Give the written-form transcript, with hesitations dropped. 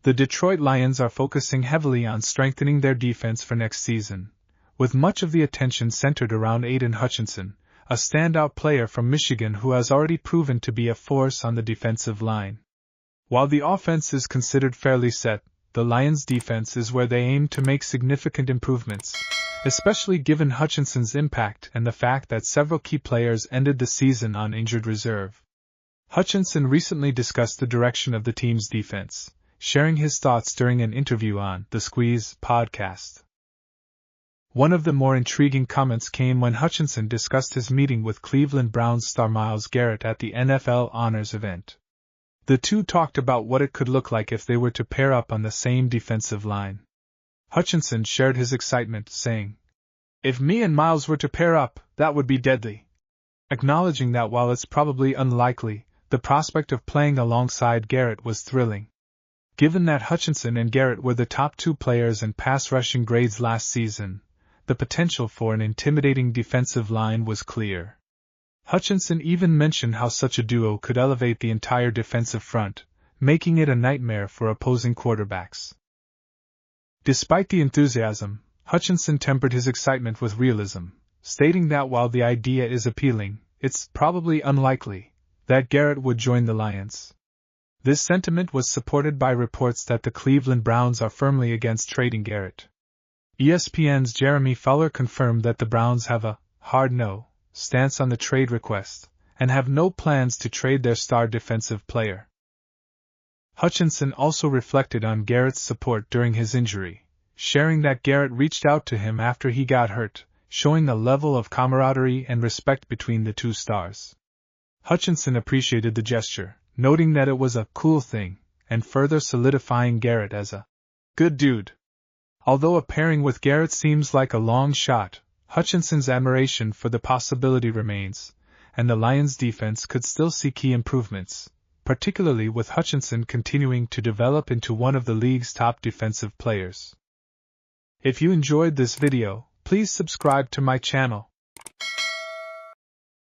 The Detroit Lions are focusing heavily on strengthening their defense for next season, with much of the attention centered around Aidan Hutchinson, a standout player from Michigan who has already proven to be a force on the defensive line. While the offense is considered fairly set, the Lions' defense is where they aim to make significant improvements, especially given Hutchinson's impact and the fact that several key players ended the season on injured reserve. Hutchinson recently discussed the direction of the team's defense, sharing his thoughts during an interview on the Squeeze podcast. One of the more intriguing comments came when Hutchinson discussed his meeting with Cleveland Browns star Myles Garrett at the NFL Honors event. The two talked about what it could look like if they were to pair up on the same defensive line. Hutchinson shared his excitement, saying, "If me and Myles were to pair up, that would be deadly." Acknowledging that while it's probably unlikely, the prospect of playing alongside Garrett was thrilling. Given that Hutchinson and Garrett were the top two players in pass rushing grades last season, the potential for an intimidating defensive line was clear. Hutchinson even mentioned how such a duo could elevate the entire defensive front, making it a nightmare for opposing quarterbacks. Despite the enthusiasm, Hutchinson tempered his excitement with realism, stating that while the idea is appealing, it's probably unlikely that Garrett would join the Lions. This sentiment was supported by reports that the Cleveland Browns are firmly against trading Garrett. ESPN's Jeremy Fowler confirmed that the Browns have a hard no stance on the trade request, and have no plans to trade their star defensive player. Hutchinson also reflected on Garrett's support during his injury, sharing that Garrett reached out to him after he got hurt, showing a level of camaraderie and respect between the two stars. Hutchinson appreciated the gesture, noting that it was a cool thing, and further solidifying Garrett as a good dude. Although a pairing with Garrett seems like a long shot, Hutchinson's admiration for the possibility remains, and the Lions' defense could still see key improvements, particularly with Hutchinson continuing to develop into one of the league's top defensive players. If you enjoyed this video, please subscribe to my channel.